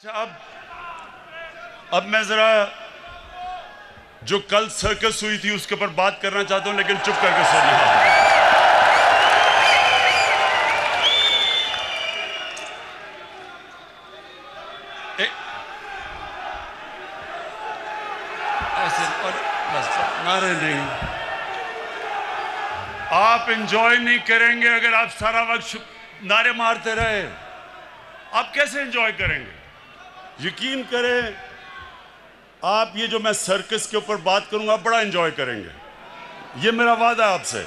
अब मैं जरा जो कल सर्कस हुई थी उसके ऊपर बात करना चाहता हूं, लेकिन चुप करके सुनिए। ऐसे और बस नारे नहीं, आप इंजॉय नहीं करेंगे अगर आप सारा वक्त नारे मारते रहे। आप कैसे इंजॉय करेंगे? यकीन करें, आप ये जो मैं सर्कस के ऊपर बात करूंगा बड़ा एंजॉय करेंगे, ये मेरा वादा है आपसे।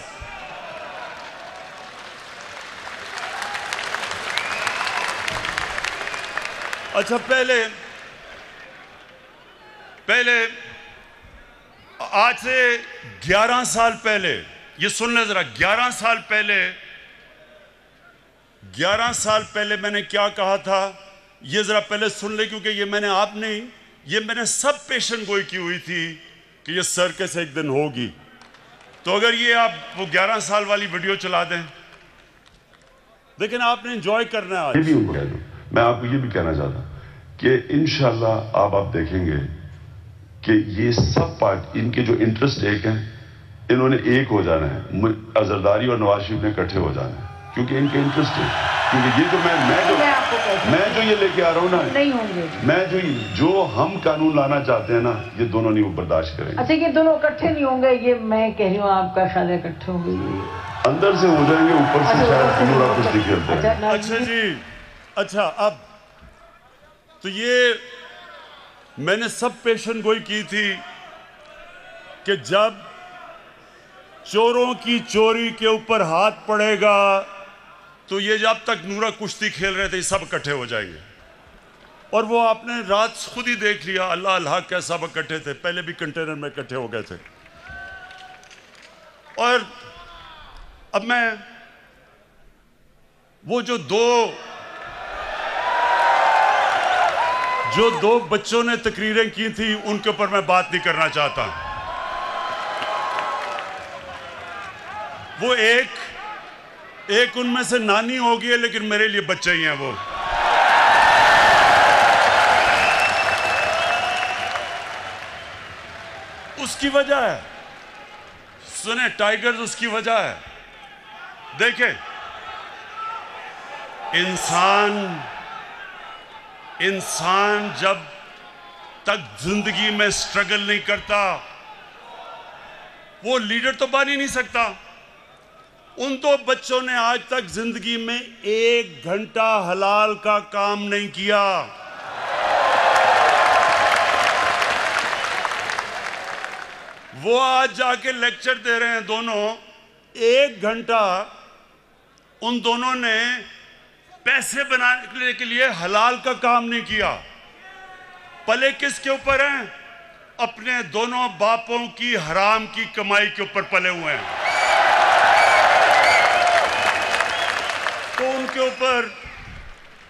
अच्छा, पहले आज से 11 साल पहले, ये सुन ले जरा, 11 साल पहले मैंने क्या कहा था, ये जरा पहले सुन ले, क्योंकि ये मैंने आप नहीं, ये मैंने सब पेशन गोई की हुई थी कि ये सर्कस एक दिन होगी। तो अगर ये आप वो 11 साल वाली वीडियो चला दें, लेकिन आपने एंजॉय करना है आज। ये भी मैं आपको ये भी कहना चाहता कि इंशाल्लाह आप देखेंगे कि ये सब पार्ट, इनके जो इंटरेस्ट एक हैं, इन्होंने एक हो जाना है। अजरदारी और नवाज शरीफ ने इकट्ठे हो जाना है, क्योंकि इनके इंटरेस्ट है। क्योंकि ये जो मैं जो ये लेके आ रहा हूँ ना, नहीं होंगे। मैं जो हम कानून लाना चाहते हैं ना, ये दोनों नहीं बर्दाश्त करेंगे। अच्छा, ये दोनों इकट्ठे नहीं होंगे, ये मैं कह रही हूँ, आपका ख्याल है इकट्ठे होंगे? अंदर से हो जाएंगे, ऊपर से शायद पूरा कुछ निकलता है। अच्छा जी, अच्छा, अब तो ये मैंने सब पेशन गोई की थी कि जब चोरों की चोरी के ऊपर हाथ पड़ेगा तो ये जब तक नूरा कुश्ती खेल रहे थे सब इकट्ठे हो जाएंगे। और वो आपने रात खुद ही देख लिया, अल्लाह अल्लाह क्या सब इकट्ठे थे, पहले भी कंटेनर में इकट्ठे हो गए थे। और अब मैं वो जो दो बच्चों ने तकरीरें की थी उनके ऊपर मैं बात नहीं करना चाहता। वो एक उनमें से नानी होगी है, लेकिन मेरे लिए बच्चे ही हैं वो। उसकी वजह है, सुने टाइगर्स, उसकी वजह है। देखें, इंसान जब तक जिंदगी में स्ट्रगल नहीं करता वो लीडर तो बन ही नहीं सकता। उन दो बच्चों ने आज तक जिंदगी में 1 घंटा हलाल का काम नहीं किया। वो आज जाके लेक्चर दे रहे हैं दोनों। 1 घंटा उन दोनों ने पैसे बनाने के लिए हलाल का काम नहीं किया। पले किसके ऊपर हैं? अपने दोनों बापों की हराम की कमाई के ऊपर पले हुए हैं। तो उनके ऊपर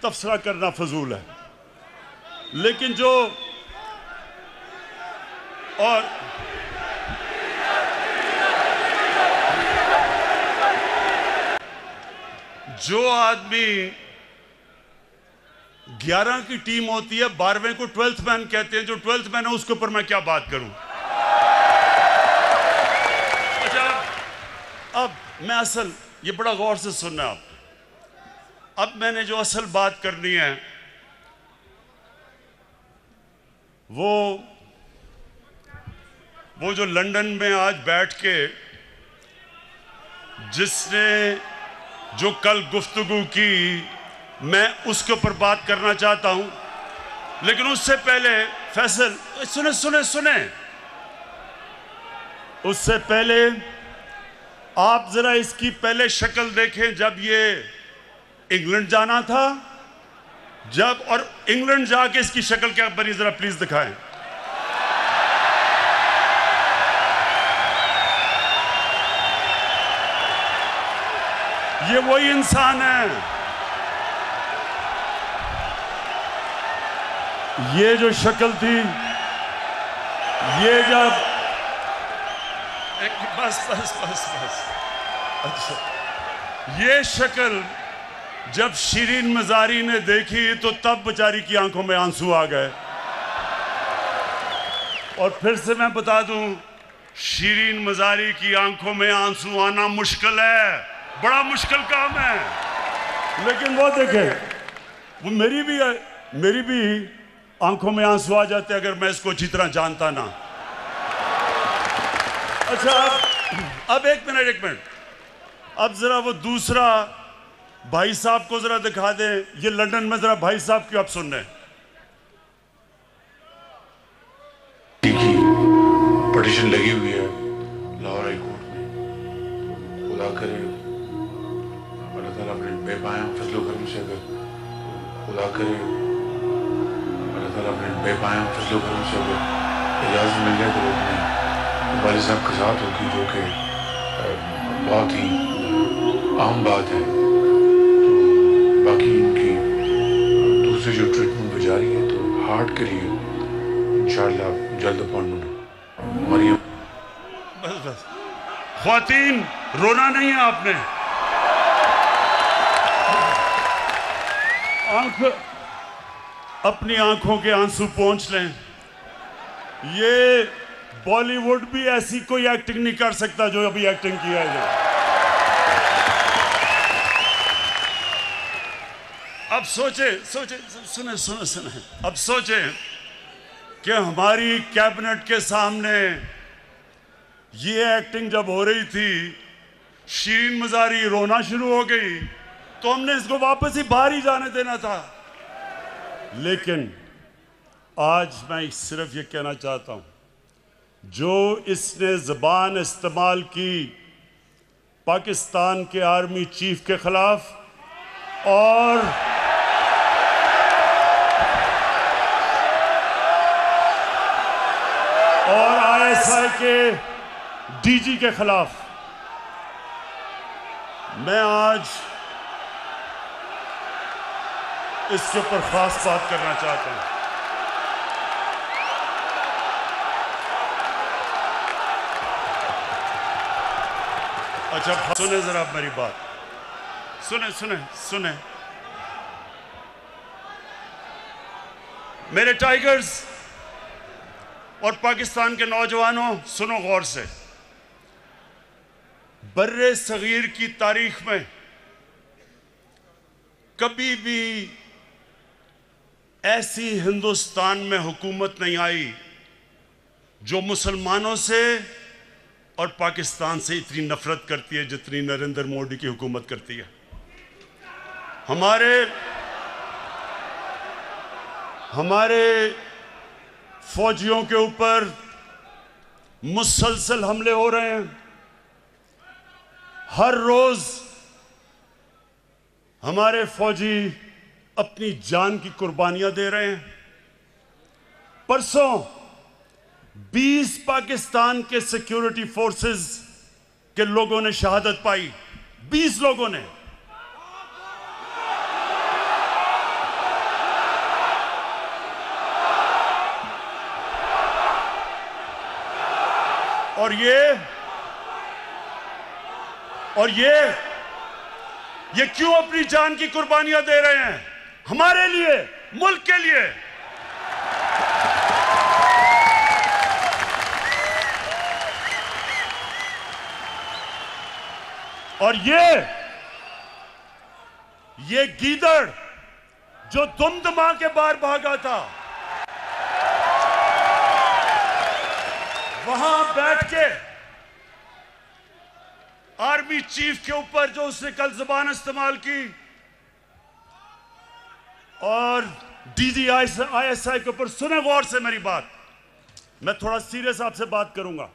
तबसरा करना फजूल है। लेकिन जो आदमी 11 की टीम होती है, 12वें को 12th मैन कहते हैं, जो 12th मैन है उसके ऊपर मैं क्या बात करूं। अच्छा, अब मैं असल, ये बड़ा गौर से सुनना आप, अब मैंने जो असल बात करनी है वो जो लंदन में आज बैठ के जिसने जो कल गुफ्तगू की, मैं उसके ऊपर बात करना चाहता हूं। लेकिन उससे पहले फैसल, सुने, उससे पहले आप जरा इसकी पहले शक्ल देखें। जब ये इंग्लैंड जाना था, और इंग्लैंड जाके इसकी शक्ल क्या बनी, जरा प्लीज दिखाएं। ये वही इंसान है। ये जो शक्ल थी, ये जब बस अच्छा, ये शक्ल जब शीरीन मजारी ने देखी तो तब बेचारी की आंखों में आंसू आ गए। और फिर से मैं बता दूं, शीरीन मजारी की आंखों में आंसू आना मुश्किल है, बड़ा मुश्किल काम है, लेकिन वो देखे, वो मेरी भी आंखों में आंसू आ जाते अगर मैं इसको अच्छी तरह जानता ना। अच्छा, अब एक मिनट, अब जरा वो दूसरा भाई साहब को जरा दिखा दें। ये लंदन में जरा भाई साहब क्यों आप सुन रहे हैं? पिटीशन लगी हुई है लाहौर हाई कोर्ट में। खुदा करे अल्लाह ताला अपने बेपाया फजलो करम से, अगर खुदा करे अल्लाह ताला अपने बेपाया फजलो करम से अगर इजाज़त मिल जाए तो अपने वालिद साहब के साथ होगी, जो कि बहुत ही अहम बात है। तो बाकी इनकी दूसरी जो ट्रीटमेंट जारी है, तो हार्ट के लिए इंशाअल्लाह जल्द अपॉइंटमेंट मरियम। बस ख्वातीन, रोना नहीं है आपने। अपनी आंखों के आंसू पोंछ लें। ये बॉलीवुड भी ऐसी कोई एक्टिंग नहीं कर सकता जो अभी एक्टिंग किया है। अब सोचे, सुने, अब सोचे कि हमारी कैबिनेट के सामने ये एक्टिंग जब हो रही थी, शीरीन मजारी रोना शुरू हो गई, तो हमने इसको वापस ही बाहर ही जाने देना था। लेकिन आज मैं सिर्फ ये कहना चाहता हूं, जो इसने ज़बान इस्तेमाल की पाकिस्तान के आर्मी चीफ के खिलाफ और ISI के DG के खिलाफ, मैं आज इसके ऊपर खास बात करना चाहता हूं। अच्छा, सुने जरा आप मेरी बात, सुने मेरे टाइगर्स और पाकिस्तान के नौजवानों, सुनो गौर से। बर्रे सगीर की तारीख में कभी भी ऐसी हिंदुस्तान में हुकूमत नहीं आई जो मुसलमानों से और पाकिस्तान से इतनी नफरत करती है जितनी नरेंद्र मोदी की हुकूमत करती है। हमारे फौजियों के ऊपर मुसलसल हमले हो रहे हैं। हर रोज हमारे फौजी अपनी जान की कुर्बानियां दे रहे हैं। परसों 20 पाकिस्तान के सिक्योरिटी फोर्सेस के लोगों ने शहादत पाई, 20 लोगों ने। और ये क्यों अपनी जान की कुर्बानियां दे रहे हैं? हमारे लिए, मुल्क के लिए। और ये गीदड़ जो दुमदमा के बाहर भागा था, वहां बैठ के आर्मी चीफ के ऊपर जो उसने कल जुबान इस्तेमाल की और DG ISI के ऊपर, सुने गौर से मेरी बात, मैं थोड़ा सीरियस आपसे बात करूंगा।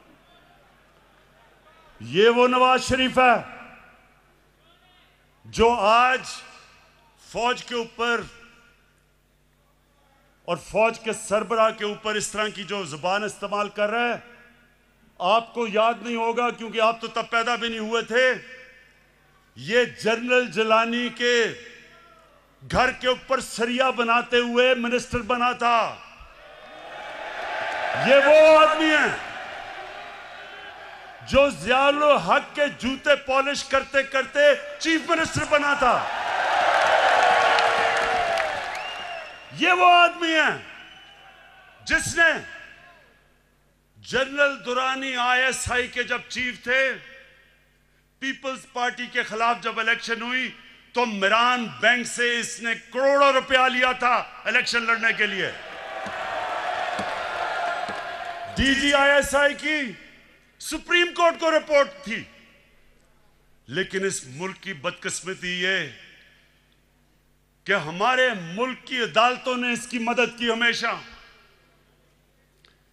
ये वो नवाज शरीफ है जो आज फौज के ऊपर और फौज के सरबराह के ऊपर इस तरह की जो जुबान इस्तेमाल कर रहा है। आपको याद नहीं होगा क्योंकि आप तो तब पैदा भी नहीं हुए थे। ये जनरल जिलानी के घर के ऊपर सरिया बनाते हुए मिनिस्टर बना था। ये वो आदमी है जो ज़ियाउल हक के जूते पॉलिश करते करते चीफ मिनिस्टर बना था। ये वो आदमी है जिसने जनरल दुरानी आईएसआई के जब चीफ थे, पीपल्स पार्टी के खिलाफ जब इलेक्शन हुई तो मिरान बैंक से इसने करोड़ों रुपया लिया था इलेक्शन लड़ने के लिए। डीजी आईएसआई की सुप्रीम कोर्ट को रिपोर्ट थी। लेकिन इस मुल्क की बदकिस्मती ये कि हमारे मुल्क की अदालतों ने इसकी मदद की हमेशा।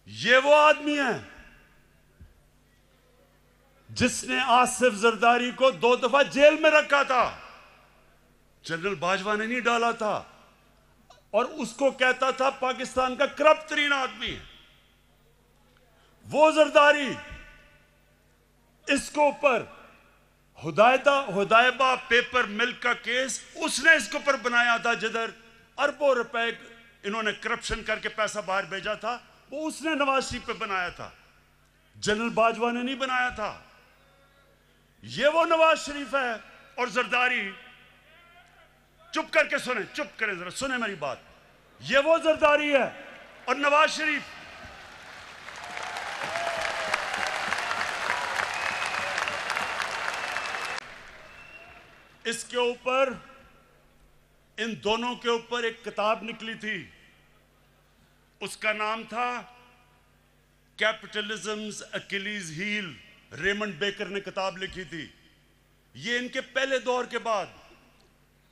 ये वो आदमी है जिसने आसिफ जरदारी को 2 दफा जेल में रखा था। जनरल बाजवा ने नहीं डाला था और उसको कहता था पाकिस्तान का करप्ट तरीन आदमी है वो जरदारी। इसको ऊपर हुदायबा पेपर मिल्क का केस उसने इसके ऊपर बनाया था, जिधर अरबों रुपए इन्होंने करप्शन करके पैसा बाहर भेजा था, वो उसने नवाज शरीफ पे बनाया था, जनरल बाजवा ने नहीं बनाया था। ये वो नवाज शरीफ है। और जरदारी, चुप करके सुने, चुप करें जरा, सुने मेरी बात। ये वो जरदारी है और नवाज शरीफ इसके ऊपर, इन दोनों के ऊपर एक किताब निकली थी, उसका नाम था कैपिटलिज्म्स अकिलीज हील। रेमंड बेकर ने किताब लिखी थी। ये इनके पहले दौर के बाद,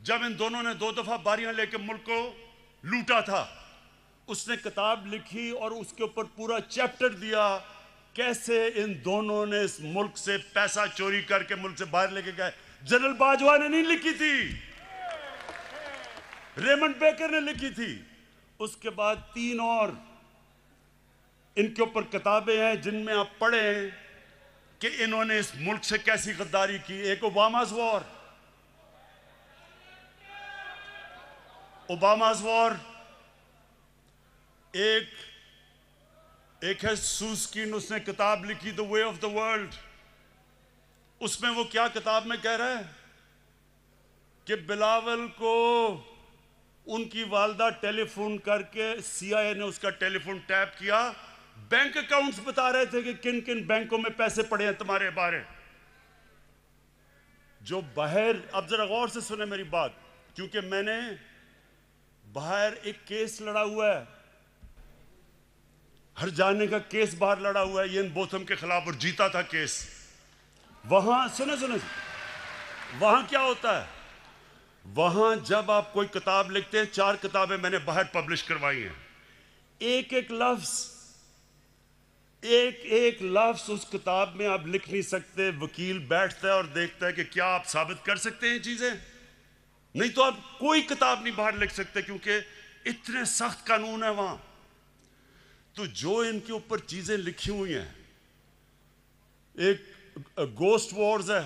जब इन दोनों ने 2 दफा बारियां लेकर मुल्क को लूटा था, उसने किताब लिखी और उसके ऊपर पूरा चैप्टर दिया कैसे इन दोनों ने इस मुल्क से पैसा चोरी करके मुल्क से बाहर लेके गए। जनरल बाजवा ने नहीं लिखी थी, रेमंड बेकर ने लिखी थी। उसके बाद 3 और इनके ऊपर किताबें हैं जिनमें आप पढ़ें कि इन्होंने इस मुल्क से कैसी गद्दारी की। एक ओबामा's वॉर, एक है सूस्किन, उसने किताब लिखी the way of the world. उसमें वो क्या किताब में कह रहा है कि बिलावल को उनकी वालदा टेलीफोन करके, सीआईए ने उसका टेलीफोन टैप किया, बैंक अकाउंट्स बता रहे थे कि किन किन बैंकों में पैसे पड़े हैं तुम्हारे बारे। जो बाहर, अब जरा गौर से सुने मेरी बात, क्योंकि मैंने बाहर एक केस लड़ा हुआ है, हर जाने का केस बाहर लड़ा हुआ है इयान बोथम के खिलाफ, और जीता था केस। वहां सुने वहां क्या होता है, वहां जब आप कोई किताब लिखते हैं, 4 किताबें मैंने बाहर पब्लिश करवाई हैं, एक एक लफ्ज उस किताब में आप लिख नहीं सकते। वकील बैठता है और देखता है कि क्या आप साबित कर सकते हैं चीजें, नहीं तो आप कोई किताब नहीं बाहर लिख सकते, क्योंकि इतने सख्त कानून है वहां। तो जो इनके ऊपर चीजें लिखी हुई हैं, एक गोस्ट वॉर्स है,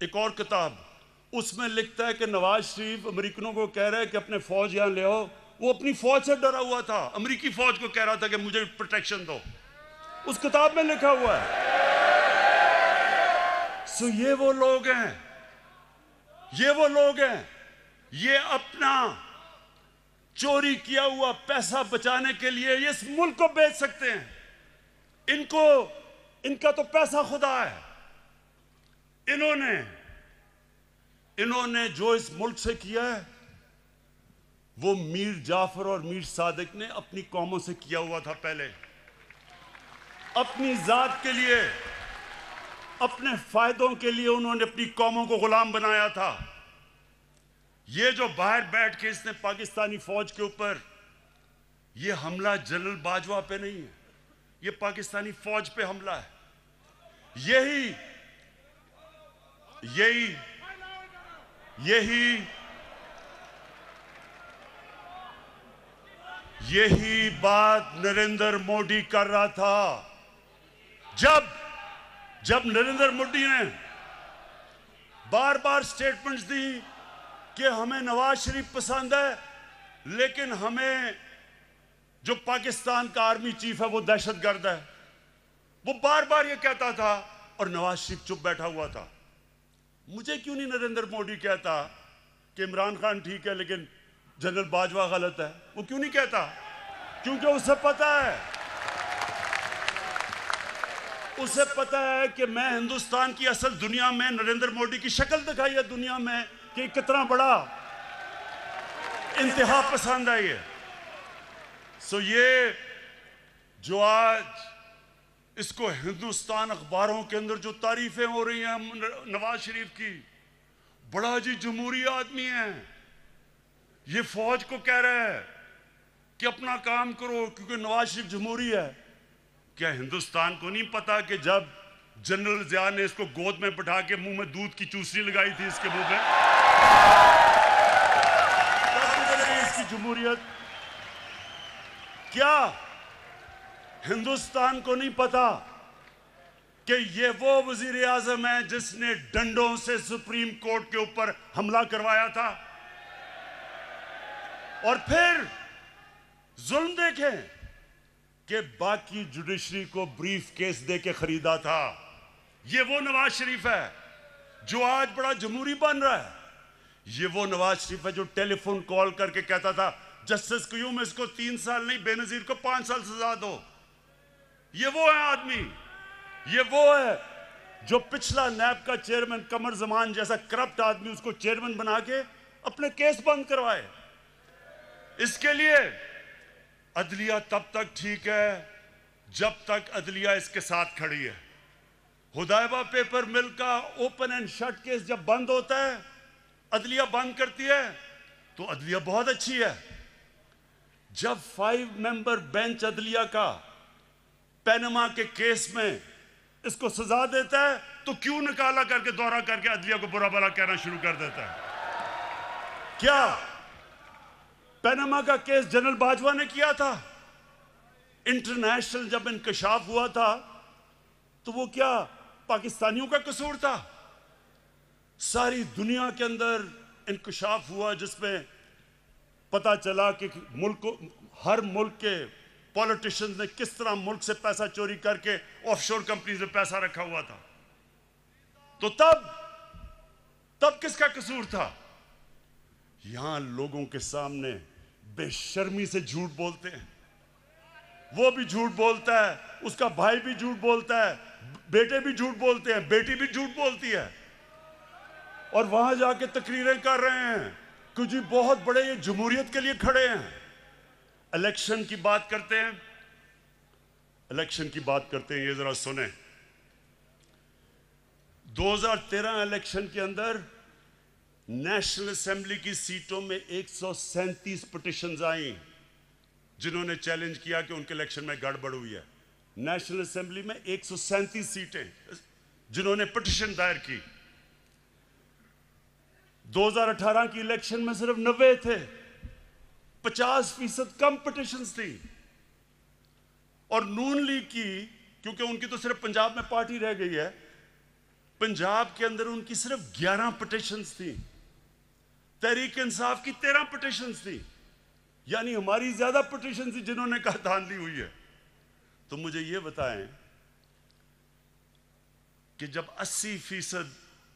एक और किताब, उसमें लिखता है कि नवाज शरीफ अमेरिकनों को कह रहा है कि अपने फौज यहां ले आओ। वो अपनी फौज से डरा हुआ था, अमेरिकी फौज को कह रहा था कि मुझे प्रोटेक्शन दो। उस किताब में लिखा हुआ है। सो ये वो लोग हैं, ये अपना चोरी किया हुआ पैसा बचाने के लिए ये इस मुल्क को बेच सकते हैं। इनका तो पैसा खुदा है। इन्होंने जो इस मुल्क से किया है वो मीर जाफर और मीर सादिक ने अपनी कौमों से किया हुआ था। पहले अपनी जात के लिए, अपने फायदों के लिए उन्होंने अपनी कौमों को गुलाम बनाया था। ये जो बाहर बैठ के इसने पाकिस्तानी फौज के ऊपर, ये हमला जनरल बाजवा पे नहीं है, ये पाकिस्तानी फौज पे हमला है। यही बात नरेंद्र मोदी कर रहा था। जब नरेंद्र मोदी ने बार बार स्टेटमेंट्स दी कि हमें नवाज शरीफ पसंद है, लेकिन हमें जो पाकिस्तान का आर्मी चीफ है वो दहशतगर्द है, वो बार बार ये कहता था और नवाज शरीफ चुप बैठा हुआ था। मुझे क्यों नहीं नरेंद्र मोदी कहता कि इमरान खान ठीक है लेकिन जनरल बाजवा गलत है। वो क्यों नहीं कहता? क्योंकि उसे पता है, उसे पता है कि मैं हिंदुस्तान की असल दुनिया में नरेंद्र मोदी की शक्ल दिखाई है दुनिया में कि कितना बड़ा इंतहा पसंद है ये। सो ये जो आज इसको हिंदुस्तान अखबारों के अंदर जो तारीफें हो रही हैं नवाज शरीफ की, बड़ा जी जमहूरी आदमी है, ये फौज को कह रहा है कि अपना काम करो क्योंकि नवाज शरीफ जमहूरी है। क्या हिंदुस्तान को नहीं पता कि जब जनरल ज़िया ने इसको गोद में बिठा के मुंह में दूध की चूसनी लगाई थी इसके मुंह में, तब इसकी जमहूरियत? क्या हिंदुस्तान को नहीं पता कि ये वो वजीर आजम है जिसने डंडों से सुप्रीम कोर्ट के ऊपर हमला करवाया था? और फिर जुल्म देखें कि बाकी जुडिशरी को ब्रीफ केस दे के खरीदा था। ये वो नवाज शरीफ है जो आज बड़ा जमहूरी बन रहा है। ये वो नवाज शरीफ है जो टेलीफोन कॉल करके कहता था जस्टिस क्यूम इसको 3 साल नहीं बेनजीर को 5 साल सजा दो। ये वो है आदमी, ये वो है जो पिछला नैब का चेयरमैन कमर जमान जैसा करप्ट आदमी उसको चेयरमैन बना के अपने केस बंद करवाए। इसके लिए अदलिया तब तक ठीक है जब तक अदलिया इसके साथ खड़ी है। हुदैबा पेपर मिल का ओपन एंड शट केस जब बंद होता है, अदलिया बंद करती है, तो अदलिया बहुत अच्छी है। जब 5 मेंबर बेंच अदलिया का पैनमा के केस में इसको सजा देता है तो क्यों निकाला करके दौरा करके अदलिया को बुरा भला कहना शुरू कर देता है? क्या पैनमा का केस जनरल बाजवा ने किया था? इंटरनेशनल जब इंकशाफ हुआ था तो वो क्या पाकिस्तानियों का कसूर था? सारी दुनिया के अंदर इंकशाफ हुआ जिसमें पता चला कि हर मुल्क के पॉलिटिशियंस ने किस तरह मुल्क से पैसा चोरी करके ऑफशोर कंपनीज में पैसा रखा हुआ था। तो तब किसका कसूर था? यहां लोगों के सामने बेशर्मी से झूठ बोलते हैं। वो भी झूठ बोलता है, उसका भाई भी झूठ बोलता है, बेटे भी झूठ बोलते हैं, बेटी भी झूठ बोलती है, और वहां जाके तकरीरें कर रहे हैं कि जी बहुत बड़े ये जमहूरियत के लिए खड़े हैं। इलेक्शन की बात करते हैं, इलेक्शन की बात करते हैं, ये जरा सुने। 2013 इलेक्शन के अंदर नेशनल असेंबली की सीटों में 137 पिटिशंस आई जिन्होंने चैलेंज किया कि उनके इलेक्शन में गड़बड़ हुई है। नेशनल असेंबली में 137 सीटें जिन्होंने पिटिशन दायर की। 2018 की इलेक्शन में सिर्फ 90 थे, 50% कम पिटिशंस थी। और नून लीग की, क्योंकि उनकी तो सिर्फ पंजाब में पार्टी रह गई है, पंजाब के अंदर उनकी सिर्फ 11 पिटिशंस थी। तहरीक इंसाफ की 13 पिटिशंस थी, यानी हमारी ज्यादा पिटिशन थी जिन्होंने कहा धांधली हुई है। तो मुझे यह बताएं कि जब 80%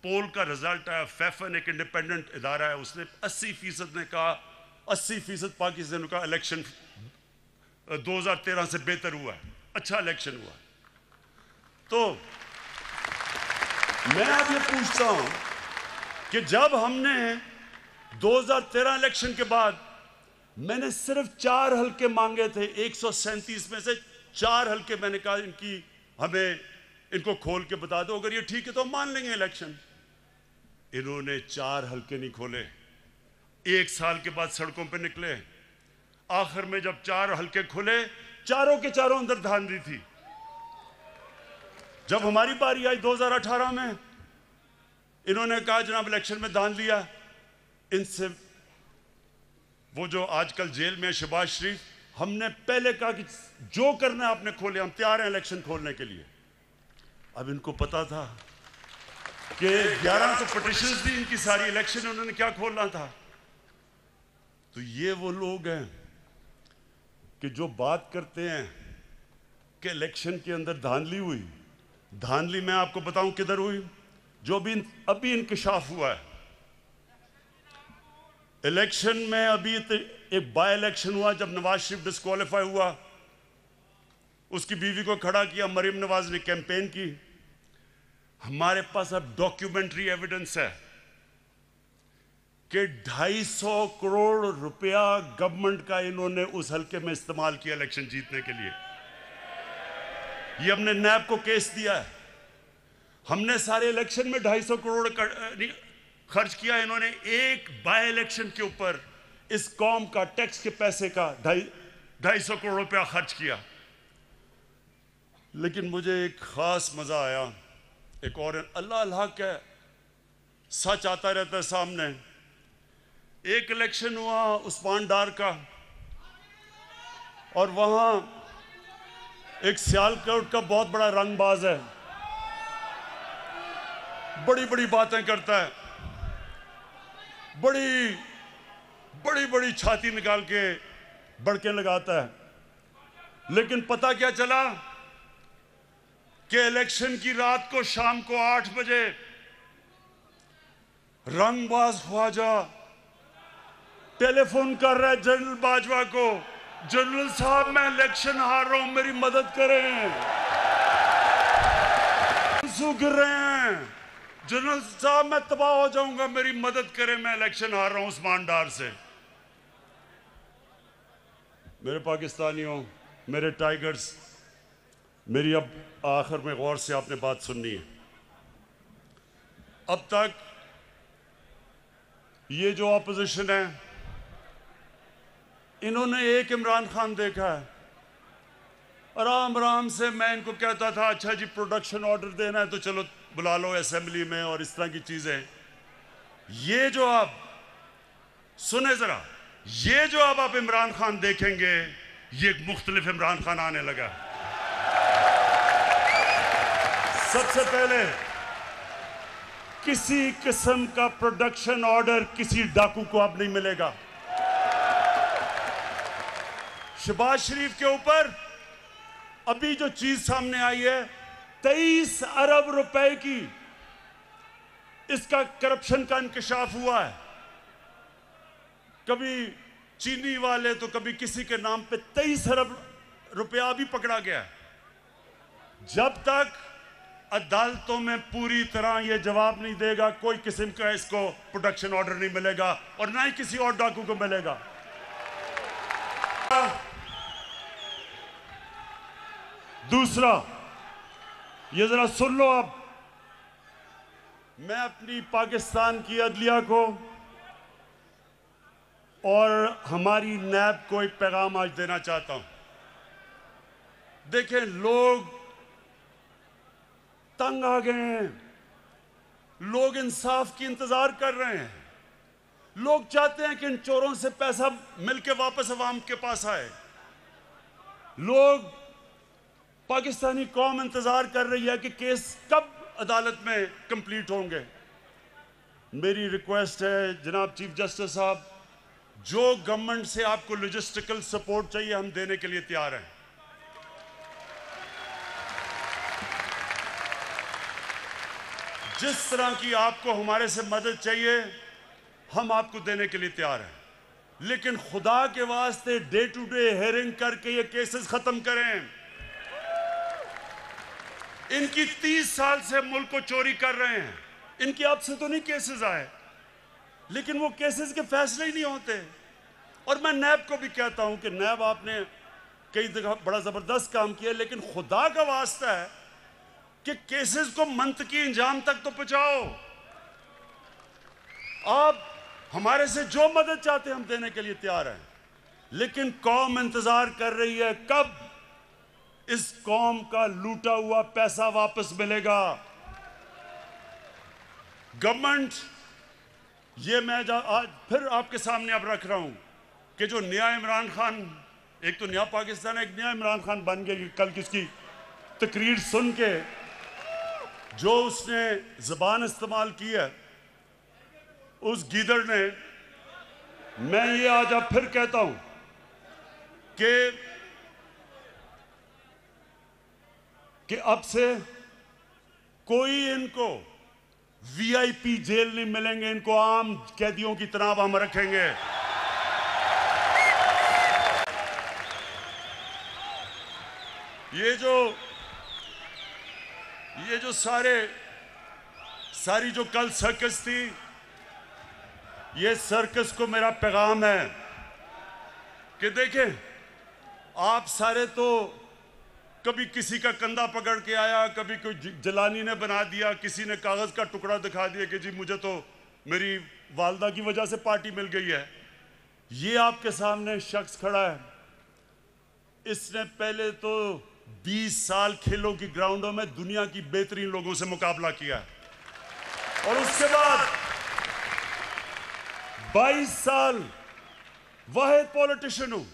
पोल का रिजल्ट आया, फैफन एक इंडिपेंडेंट इदारा है, उसने 80% ने कहा, 80% पाकिस्तान का इलेक्शन 2013 से बेहतर हुआ है, अच्छा इलेक्शन हुआ। तो मैं अब ये पूछता हूं कि जब हमने 2013 इलेक्शन के बाद मैंने सिर्फ 4 हल्के मांगे थे, 137 में से 4 हल्के मैंने कहा इनकी हमें इनको खोल के बता दो, अगर ये ठीक है तो हम मान लेंगे इलेक्शन। इन्होंने 4 हल्के नहीं खोले, 1 साल के बाद सड़कों पे निकले। आखिर में जब 4 हल्के खुले, चारों के चारों अंदर धांधली थी। जब हमारी बारी आई 2018 में, इन्होंने कहा जनाब इलेक्शन में धांधली है। इनसे वो जो आजकल जेल में शहबाज शरीफ, हमने पहले कहा कि जो करना है आपने खोले, हम तैयार हैं इलेक्शन खोलने के लिए। अब इनको पता था कि 1100 पिटिशंस थी इनकी सारी, इलेक्शन उन्होंने क्या खोलना था। तो ये वो लोग हैं कि जो बात करते हैं कि इलेक्शन के अंदर धांधली हुई। धांधली मैं आपको बताऊं किधर हुई, जो अभी इंकशाफ हुआ है। इलेक्शन में अभी एक बाय इलेक्शन हुआ जब नवाज शरीफ डिस्क्वालीफाई हुआ, उसकी बीवी को खड़ा किया, मरीम नवाज ने कैंपेन की। हमारे पास अब डॉक्यूमेंट्री एविडेंस है कि 250 करोड़ रुपया गवर्नमेंट का इन्होंने उस हल्के में इस्तेमाल किया इलेक्शन जीतने के लिए। ये हमने नैब को केस दिया है। हमने सारे इलेक्शन में 250 करोड़ खर्च किया, इन्होंने एक बाय इलेक्शन के ऊपर इस कौम का टैक्स के पैसे का 250 करोड़ रुपया खर्च किया। लेकिन मुझे एक खास मजा आया, एक और अल्लाह अल्लाह का सच आता रहता है सामने। एक इलेक्शन हुआ उस्मान डार का, और वहां एक सियालकोट का बहुत बड़ा रंगबाज है, बड़ी बड़ी बातें करता है, बड़ी बड़ी बड़ी छाती निकाल के बड़के लगाता है। लेकिन पता क्या चला कि इलेक्शन की रात को शाम को 8 बजे रंगबाज ख्वाजा टेलीफोन कर रहा है जनरल बाजवा को, जनरल साहब मैं इलेक्शन हार रहा हूं, मेरी मदद करें, गिर रहे हैं, जनरल साहब मैं तबाह हो जाऊंगा, मेरी मदद करें, मैं इलेक्शन हार रहा हूं उस्मान डार से। मेरे पाकिस्तानियों, मेरे टाइगर्स, मेरी अब आखिर में गौर से आपने बात सुननी है। अब तक ये जो ऑपोजिशन है, इन्होंने एक इमरान खान देखा है। आराम आराम से मैं इनको कहता था अच्छा जी प्रोडक्शन ऑर्डर देना है तो चलो बुला लो असेंबली में, और इस तरह की चीजें। ये जो आप सुने जरा, ये जो अब आप इमरान खान देखेंगे, ये एक मुख्तलिफ इमरान खान आने लगा। सबसे पहले किसी किस्म का प्रोडक्शन ऑर्डर किसी डाकू को अब नहीं मिलेगा। शहबाज शरीफ के ऊपर अभी जो चीज सामने आई है, 23 अरब रुपए की इसका करप्शन का इंकशाफ हुआ है। कभी चीनी वाले तो कभी किसी के नाम पे 23 अरब रुपया भी पकड़ा गया है। जब तक अदालतों में पूरी तरह यह जवाब नहीं देगा, कोई किस्म का इसको प्रोडक्शन ऑर्डर नहीं मिलेगा, और ना ही किसी और डाकू को मिलेगा। दूसरा, ये जरा सुन लो अब, मैं अपनी पाकिस्तान की अदलिया को और हमारी नैब को एक पैगाम आज देना चाहता हूं। देखें, लोग तंग आ गए हैं, लोग इंसाफ की इंतजार कर रहे हैं, लोग चाहते हैं कि इन चोरों से पैसा मिलके वापस अवाम के पास आए। लोग, पाकिस्तानी कौम इंतजार कर रही है कि केस कब अदालत में कंप्लीट होंगे। मेरी रिक्वेस्ट है जनाब चीफ जस्टिस साहब, जो गवर्नमेंट से आपको लॉजिस्टिकल सपोर्ट चाहिए हम देने के लिए तैयार हैं। जिस तरह की आपको हमारे से मदद चाहिए हम आपको देने के लिए तैयार हैं, लेकिन खुदा के वास्ते डे टू डे हेयरिंग करके ये केसेस खत्म करें। इनकी 30 साल से मुल्क को चोरी कर रहे हैं, इनकी अब से तो नहीं केसेस आए, लेकिन वो केसेस के फैसले ही नहीं होते। और मैं नैब को भी कहता हूं कि नैब आपने कई जगह बड़ा जबरदस्त काम किया, लेकिन खुदा का वास्ता है कि केसेस को मंतकी इंजाम तक तो पहुंचाओ। आप हमारे से जो मदद चाहते हैं हम देने के लिए तैयार हैं, लेकिन कौम इंतजार कर रही है कब इस कौम का लूटा हुआ पैसा वापस मिलेगा। गवर्नमेंट, ये मैं आज फिर आपके सामने अब रख रहा हूं कि जो नया इमरान खान, एक तो नया पाकिस्तान, एक नया इमरान खान बन गया। कल किसकी तकरीर सुन के जो उसने ज़बान इस्तेमाल की है उस गीदड़ ने, मैं ये आज अब फिर कहता हूं कि अब से कोई इनको वीआईपी जेल नहीं मिलेंगे, इनको आम कैदियों की तरह हम रखेंगे। ये जो सारी जो कल सर्कस थी, ये सर्कस को मेरा पैगाम है कि देखें, आप सारे तो कभी किसी का कंधा पकड़ के आया, कभी कोई जलानी ने बना दिया, किसी ने कागज का टुकड़ा दिखा दिया कि जी मुझे तो मेरी वालदा की वजह से पार्टी मिल गई है। ये आपके सामने शख्स खड़ा है, इसने पहले तो 20 साल खेलों की ग्राउंडों में दुनिया की बेहतरीन लोगों से मुकाबला किया और उसके बाद 22 साल वाहिद पॉलिटिशियन हूं।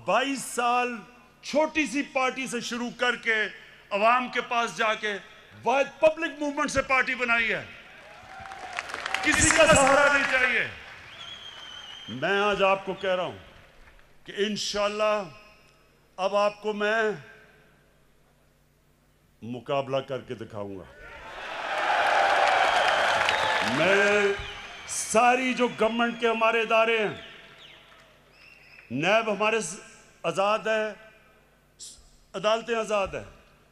22 साल छोटी सी पार्टी से शुरू करके अवाम के पास जाके वाहिद पब्लिक मूवमेंट से पार्टी बनाई है। किसी का सहारा नहीं चाहिए। मैं आज आपको कह रहा हूं कि इंशाअल्लाह अब आपको मैं मुकाबला करके दिखाऊंगा। मैं सारी जो गवर्नमेंट के हमारे इदारे हैं, नैब हमारे आज़ाद है, अदालतें आज़ाद है,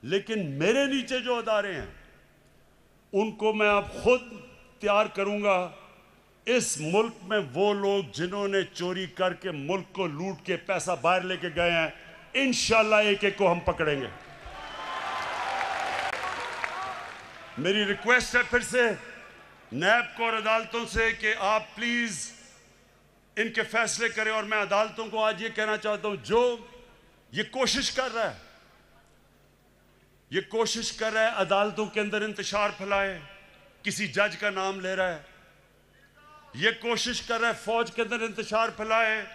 लेकिन मेरे नीचे जो अदारे हैं उनको मैं अब खुद तैयार करूंगा। इस मुल्क में वो लोग जिन्होंने चोरी करके मुल्क को लूट के पैसा बाहर लेके गए हैं, इंशाअल्लाह एक एक को हम पकड़ेंगे। मेरी रिक्वेस्ट है फिर से नैब को और अदालतों से कि आप प्लीज इनके फैसले करें। और मैं अदालतों को आज ये कहना चाहता हूं, जो ये कोशिश कर रहा है अदालतों के अंदर इंतशार फैलाए, किसी जज का नाम ले रहा है, ये कोशिश कर रहा है फौज के अंदर इंतशार फैलाए,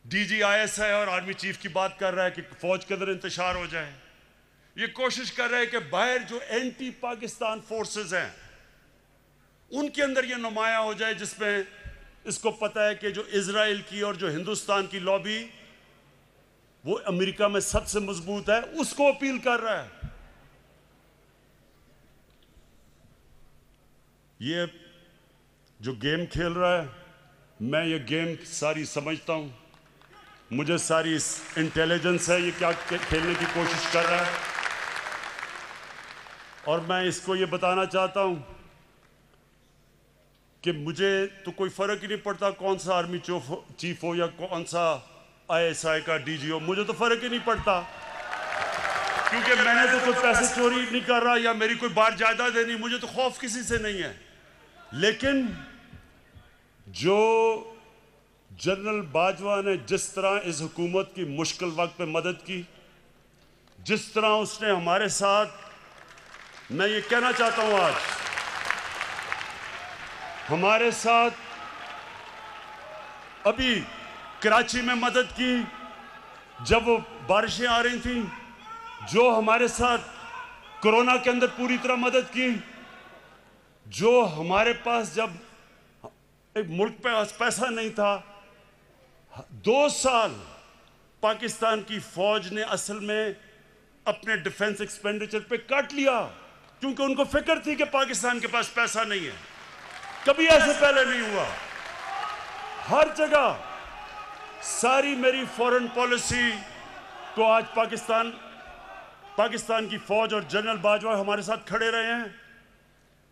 डीजी आईएसआई और आर्मी चीफ की बात कर रहा है कि फौज के अंदर इंतशार हो जाए, ये कोशिश कर रहा है कि बाहर जो एंटी पाकिस्तान फोर्सेस हैं उनके अंदर ये नुमाया हो जाए, जिसमें इसको पता है कि जो इजराइल की और जो हिंदुस्तान की लॉबी वो अमेरिका में सबसे मजबूत है, उसको अपील कर रहा है। ये जो गेम खेल रहा है, मैं ये गेम सारी समझता हूं, मुझे सारी इंटेलिजेंस है ये क्या खेलने की कोशिश कर रहा है। और मैं इसको ये बताना चाहता हूं कि मुझे तो कोई फर्क ही नहीं पड़ता कौन सा आर्मी चीफ हो या कौन सा आईएसआई का डीजी हो, मुझे तो फर्क ही नहीं पड़ता, क्योंकि मैंने तो कोई पैसे चोरी नहीं कर रहा या मेरी कोई बार जायदाद नहीं, मुझे तो खौफ किसी से नहीं है। लेकिन जो जनरल बाजवा ने जिस तरह इस हुकूमत की मुश्किल वक्त पे मदद की, जिस तरह उसने हमारे साथ, मैं ये कहना चाहता हूं आज हमारे साथ अभी कराची में मदद की जब वो बारिशें आ रही थी, जो हमारे साथ कोरोना के अंदर पूरी तरह मदद की, जो हमारे पास जब एक मुल्क पे पैसा नहीं था, 2 साल पाकिस्तान की फौज ने असल में अपने डिफेंस एक्सपेंडिचर पे कट लिया, क्योंकि उनको फिक्र थी कि पाकिस्तान के पास पैसा नहीं है। कभी ऐसे पहले नहीं हुआ। हर जगह सारी मेरी फॉरेन पॉलिसी को आज पाकिस्तान की फौज और जनरल बाजवा हमारे साथ खड़े रहे हैं।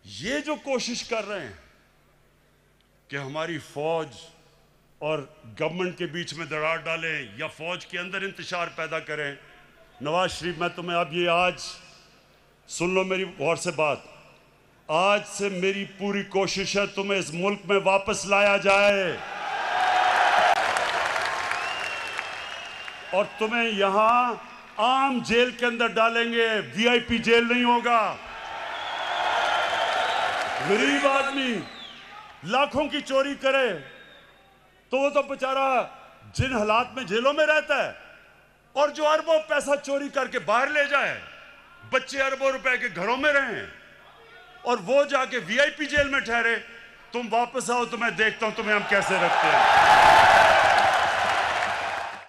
ये जो कोशिश कर रहे हैं कि हमारी फौज और गवर्नमेंट के बीच में दरार डालें या फौज के अंदर इंतशार पैदा करें, नवाज शरीफ, मैं तुम्हें अब ये आज सुन लो मेरी गौर से बात, आज से मेरी पूरी कोशिश है तुम्हें इस मुल्क में वापस लाया जाए और तुम्हें यहां आम जेल के अंदर डालेंगे, वीआईपी जेल नहीं होगा। गरीब आदमी लाखों की चोरी करे तो वो तो बेचारा जिन हालात में जेलों में रहता है, और जो अरबों पैसा चोरी करके बाहर ले जाए, बच्चे अरबों रुपए के घरों में रहें और वो जाके वीआईपी जेल में ठहरे, तुम वापस आओ तो मैं देखता हूं तुम्हें हम कैसे रखते हैं।